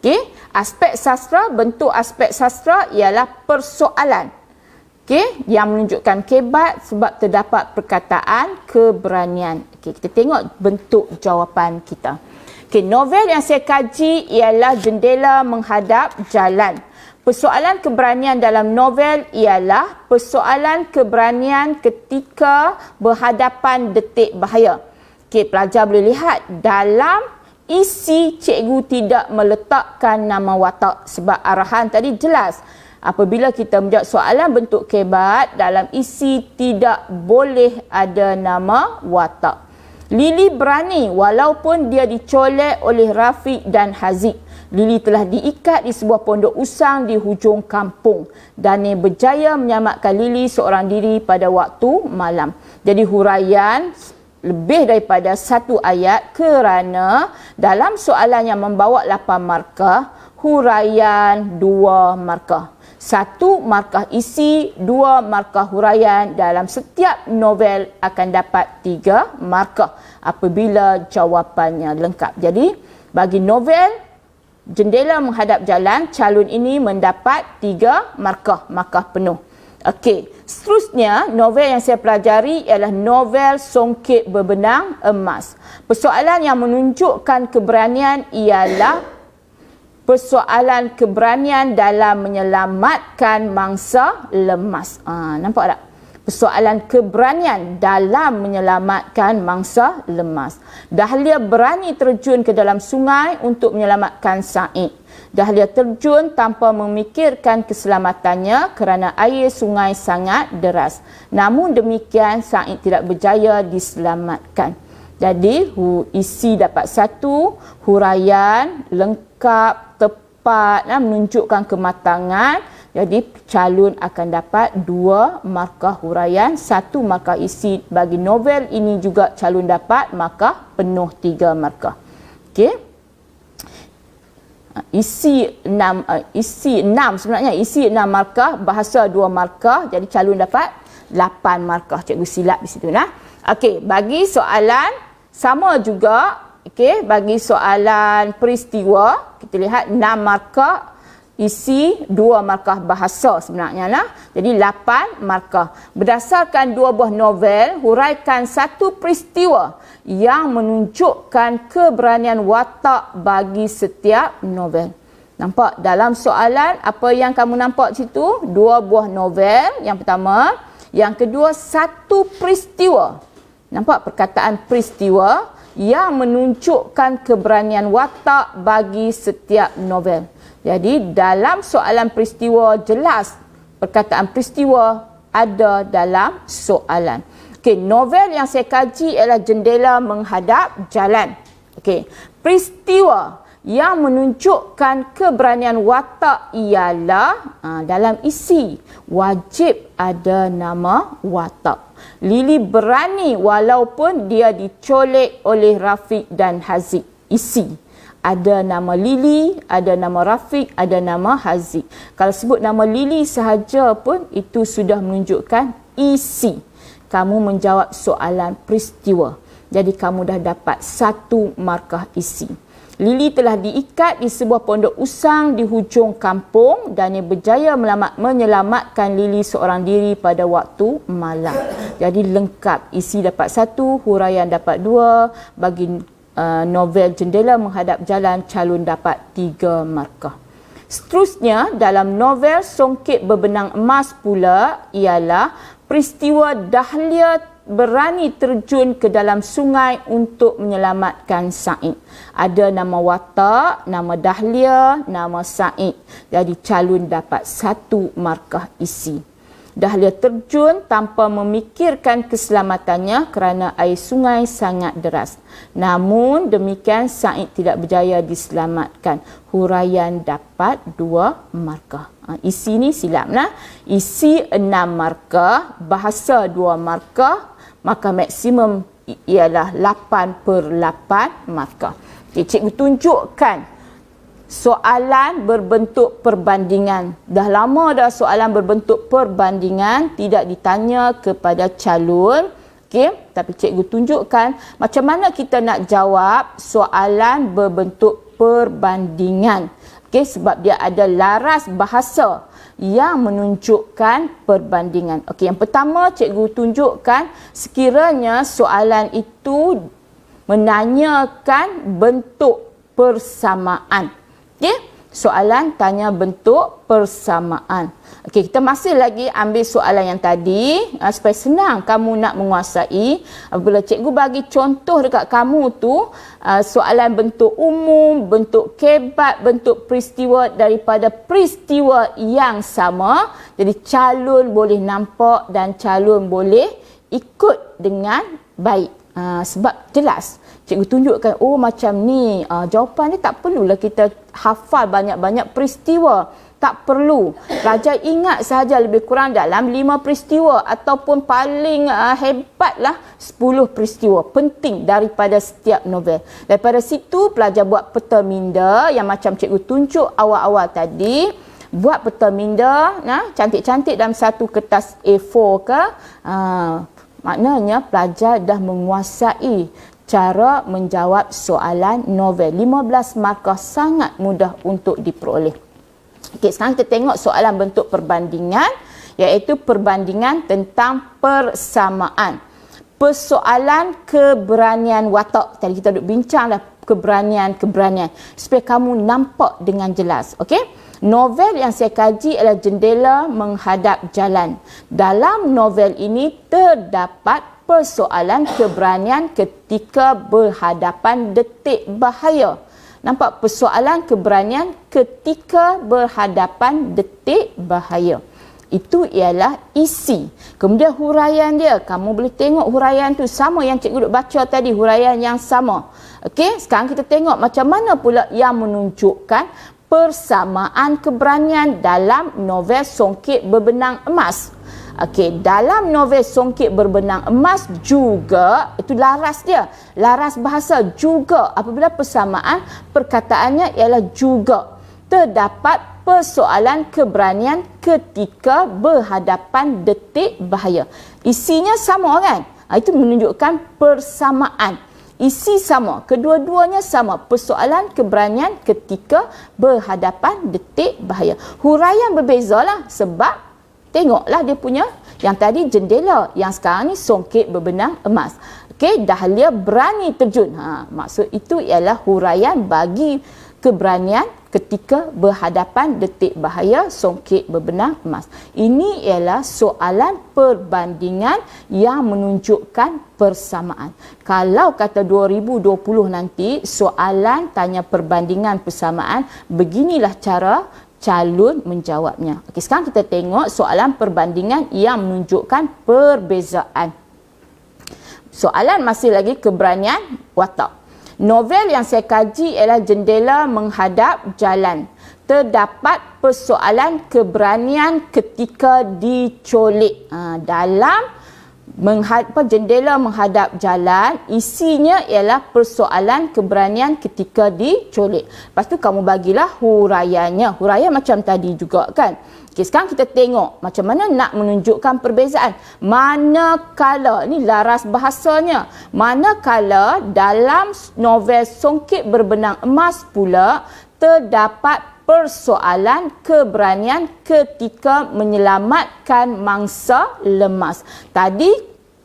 Okey, aspek sastra, bentuk aspek sastra ialah persoalan. Okey, yang menunjukkan kebat sebab terdapat perkataan keberanian. Okey, kita tengok bentuk jawapan kita. Okey, novel yang saya kaji ialah Jendela Menghadap Jalan. Persoalan keberanian dalam novel ialah persoalan keberanian ketika berhadapan detik bahaya. Okey, pelajar boleh lihat dalam isi cikgu tidak meletakkan nama watak sebab arahan tadi jelas. Apabila kita menjawab soalan bentuk kebat, dalam isi tidak boleh ada nama watak. Lily berani walaupun dia dicolek oleh Rafiq dan Haziq. Lili telah diikat di sebuah pondok usang di hujung kampung. Daniel berjaya menyelamatkan Lili seorang diri pada waktu malam. Jadi huraian lebih daripada satu ayat kerana dalam soalan yang membawa 8 markah, huraian 2 markah. 1 markah isi, 2 markah huraian. Dalam setiap novel akan dapat 3 markah apabila jawapannya lengkap. Jadi bagi novel Jendela Menghadap Jalan, calon ini mendapat 3 markah penuh. Okey, seterusnya novel yang saya pelajari ialah novel Songket Berbenang Emas. Persoalan yang menunjukkan keberanian ialah persoalan keberanian dalam menyelamatkan mangsa lemas. Nampak tak? Persoalan keberanian dalam menyelamatkan mangsa lemas. Dahlia berani terjun ke dalam sungai untuk menyelamatkan Said. Dahlia terjun tanpa memikirkan keselamatannya kerana air sungai sangat deras. Namun demikian, Said tidak berjaya diselamatkan. Jadi, isi dapat 1, huraian lengkap, tepat, menunjukkan kematangan. Jadi, calon akan dapat 2 markah huraian, 1 markah isi. Bagi novel ini juga calon dapat markah penuh 3 markah. Okey. Isi 6 sebenarnya, isi 6 markah, bahasa 2 markah, jadi calon dapat 8 markah. Cikgu silap di situ nah. Okey, bagi soalan sama juga, okey, bagi soalan peristiwa kita lihat 6 markah isi, 2 markah bahasa sebenarnya lah. Jadi 8 markah. Berdasarkan 2 buah novel, huraikan 1 peristiwa yang menunjukkan keberanian watak bagi setiap novel. Nampak dalam soalan apa yang kamu nampak di situ? 2 buah novel yang pertama, yang kedua 1 peristiwa. Nampak perkataan peristiwa yang menunjukkan keberanian watak bagi setiap novel. Jadi dalam soalan peristiwa jelas perkataan peristiwa ada dalam soalan. Okey, novel yang saya kaji ialah Jendela Menghadap Jalan. Okey, peristiwa yang menunjukkan keberanian watak ialah dalam isi wajib ada nama watak. Lili berani walaupun dia dicolek oleh Rafiq dan Haziq. Isi ada nama Lili, ada nama Rafiq, ada nama Haziq. Kalau sebut nama Lili sahaja pun itu sudah menunjukkan isi. Kamu menjawab soalan peristiwa. Jadi kamu dah dapat 1 markah isi. Lili telah diikat di sebuah pondok usang di hujung kampung dan dia berjaya menyelamatkan Lili seorang diri pada waktu malam. Jadi lengkap. Isi dapat 1, huraian dapat 2. Bagi novel Jendela Menghadap Jalan, calon dapat 3 markah. Seterusnya dalam novel Songket Berbenang Emas pula ialah peristiwa Dahlia berani terjun ke dalam sungai untuk menyelamatkan Said. Ada nama watak, nama Dahlia, nama Said. Jadi calon dapat 1 markah isi. Dahlia terjun tanpa memikirkan keselamatannya kerana air sungai sangat deras. Namun demikian Said tidak berjaya diselamatkan. Huraian dapat 2 markah. Isi ni silap lah. Isi 6 markah, bahasa 2 markah, maka maksimum ialah 8/8 markah. Okay, cikgu tunjukkan soalan berbentuk perbandingan. Dah lama dah soalan berbentuk perbandingan tidak ditanya kepada calon. Okey, tapi cikgu tunjukkan macam mana kita nak jawab soalan berbentuk perbandingan. Okey, sebab dia ada laras bahasa yang menunjukkan perbandingan. Okey, yang pertama cikgu tunjukkan sekiranya soalan itu menanyakan bentuk persamaan. Okey, soalan tanya bentuk persamaan. Okey, kita masih lagi ambil soalan yang tadi supaya senang kamu nak menguasai. Apabila cikgu bagi contoh dekat kamu tu, soalan bentuk umum, bentuk kebat, bentuk peristiwa daripada peristiwa yang sama. Jadi calon boleh nampak dan calon boleh ikut dengan baik. Sebab jelas cikgu tunjukkan, oh macam ni, jawapan ni tak perlulah kita hafal banyak-banyak peristiwa, tak perlu. Pelajar ingat sahaja lebih kurang dalam 5 peristiwa ataupun paling hebatlah 10 peristiwa penting daripada setiap novel. Daripada situ pelajar buat peta minda yang macam cikgu tunjuk awal-awal tadi. Buat peta minda cantik-cantik dalam satu kertas A4 ke. Maknanya pelajar dah menguasai cara menjawab soalan novel. 15 markah sangat mudah untuk diperoleh. Okey, sekarang kita tengok soalan bentuk perbandingan, iaitu perbandingan tentang persamaan. Persoalan keberanian watak. Tadi kita duk bincanglah keberanian supaya kamu nampak dengan jelas. Okey? Novel yang saya kaji adalah Jendela Menghadap Jalan. Dalam novel ini terdapat persoalan keberanian ketika berhadapan detik bahaya. Nampak persoalan keberanian ketika berhadapan detik bahaya. Itu ialah isi. Kemudian huraian dia. Kamu boleh tengok huraian tu sama yang cikgu duk baca tadi. Huraian yang sama. Okey, sekarang kita tengok macam mana pula yang menunjukkan persamaan keberanian dalam novel Songket Berbenang Emas. Okey, dalam novel Songket Berbenang Emas juga, itu laras dia. Laras bahasa juga. Apabila persamaan, perkataannya ialah juga. Terdapat persoalan keberanian ketika berhadapan detik bahaya. Isinya sama kan? Itu menunjukkan persamaan. Isi sama, kedua-duanya sama. Persoalan keberanian ketika berhadapan detik bahaya. Huraian berbezalah sebab tengoklah dia punya. Yang tadi jendela, yang sekarang ni Songket Berbenang Emas. Okey, Dahlia berani terjun. Maksud itu ialah huraian bagi keberanian ketika berhadapan detik bahaya Songket Berbenang Emas. Ini ialah soalan perbandingan yang menunjukkan persamaan. Kalau kata 2020 nanti soalan tanya perbandingan persamaan, beginilah cara calon menjawabnya. Okey, sekarang kita tengok soalan perbandingan yang menunjukkan perbezaan. Soalan masih lagi keberanian watak. Novel yang saya kaji ialah Jendela Menghadap Jalan. Terdapat persoalan keberanian ketika dicolik. Dalam Jendela Menghadap Jalan, isinya ialah persoalan keberanian ketika dicolik. Lepas tu kamu bagilah huraiannya. Huraian macam tadi juga kan. Okay, sekarang kita tengok macam mana nak menunjukkan perbezaan. Manakala, ni laras bahasanya, manakala dalam novel Songket Berbenang Emas pula terdapat persoalan keberanian ketika menyelamatkan mangsa lemas. Tadi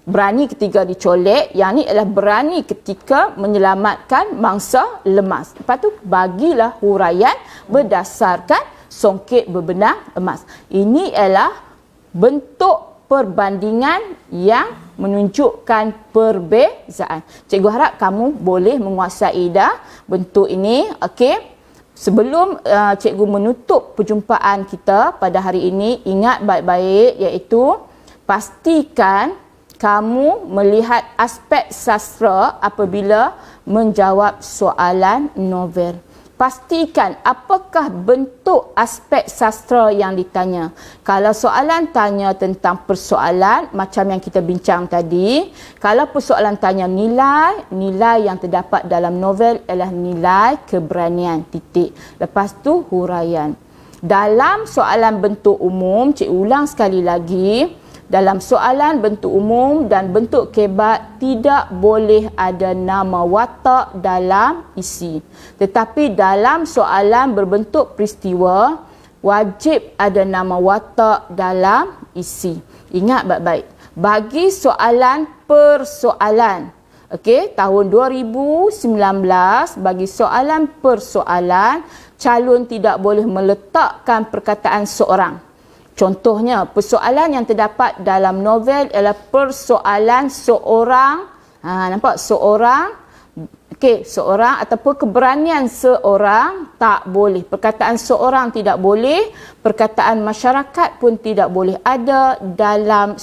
berani ketika dicolek, yang ni adalah berani ketika menyelamatkan mangsa lemas. Lepas tu bagilah huraian berdasarkan Songket Berbenang Emas. Ini adalah bentuk perbandingan yang menunjukkan perbezaan. Cikgu harap kamu boleh menguasai dah bentuk ini. Okey. Sebelum cikgu menutup perjumpaan kita pada hari ini, ingat baik-baik, iaitu pastikan kamu melihat aspek sastra apabila menjawab soalan novel. Pastikan apakah bentuk aspek sastra yang ditanya. Kalau soalan tanya tentang persoalan macam yang kita bincang tadi, kalau persoalan tanya nilai, nilai yang terdapat dalam novel adalah nilai keberanian, titik. Lepas tu huraian. Dalam soalan bentuk umum, cikgu ulang sekali lagi, dalam soalan bentuk umum dan bentuk kebat tidak boleh ada nama watak dalam isi. Tetapi dalam soalan berbentuk peristiwa, wajib ada nama watak dalam isi. Ingat baik-baik. Bagi soalan persoalan, okey, tahun 2019, bagi soalan persoalan, calon tidak boleh meletakkan perkataan seorang. Contohnya, persoalan yang terdapat dalam novel ialah persoalan seorang. Nampak? Seorang. Okey, seorang ataupun keberanian seorang tak boleh. Perkataan seorang tidak boleh. Perkataan masyarakat pun tidak boleh ada dalam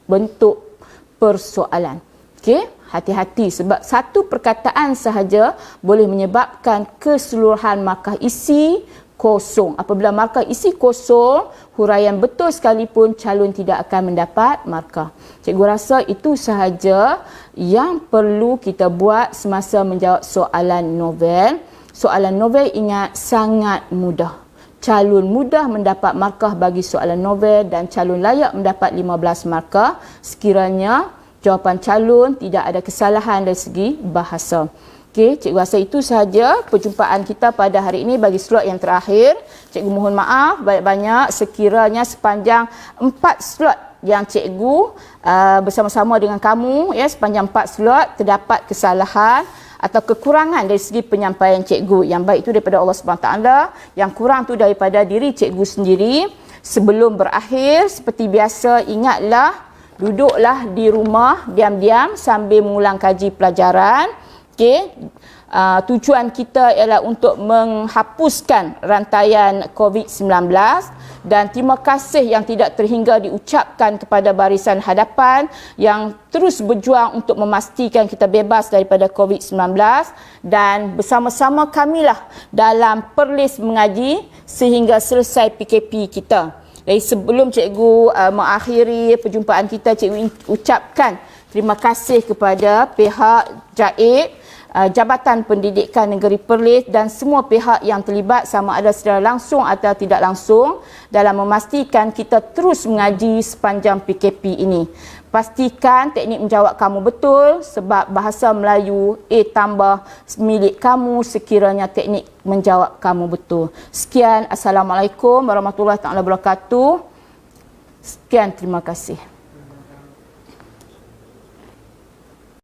bentuk persoalan. Okey? hati-hati sebab satu perkataan sahaja boleh menyebabkan keseluruhan markah isi kosong. Apabila markah isi kosong, huraian betul sekalipun calon tidak akan mendapat markah. Cikgu rasa itu sahaja yang perlu kita buat semasa menjawab soalan novel. Soalan novel ingat sangat mudah. Calon mudah mendapat markah bagi soalan novel dan calon layak mendapat 15 markah sekiranya jawapan calon tidak ada kesalahan dari segi bahasa. Okey, cikgu rasa itu sahaja perjumpaan kita pada hari ini bagi slot yang terakhir. Cikgu mohon maaf banyak-banyak sekiranya sepanjang 4 slot yang cikgu bersama-sama dengan kamu ya, sepanjang 4 slot terdapat kesalahan atau kekurangan dari segi penyampaian cikgu. Yang baik itu daripada Allah SWT, yang kurang tu daripada diri cikgu sendiri. Sebelum berakhir, seperti biasa, ingatlah duduklah di rumah diam-diam sambil mengulang kaji pelajaran. Okey, tujuan kita ialah untuk menghapuskan rantaian COVID-19 dan terima kasih yang tidak terhingga diucapkan kepada barisan hadapan yang terus berjuang untuk memastikan kita bebas daripada COVID-19 dan bersama-sama kamilah dalam Perlis mengaji sehingga selesai PKP kita. Jadi sebelum cikgu mengakhiri perjumpaan kita, cikgu ucapkan terima kasih kepada pihak JAIB, Jabatan Pendidikan Negeri Perlis dan semua pihak yang terlibat sama ada secara langsung atau tidak langsung dalam memastikan kita terus mengaji sepanjang PKP ini. Pastikan teknik menjawab kamu betul sebab bahasa Melayu tambah milik kamu sekiranya teknik menjawab kamu betul. Sekian, Assalamualaikum warahmatullahi wabarakatuh. Sekian, terima kasih.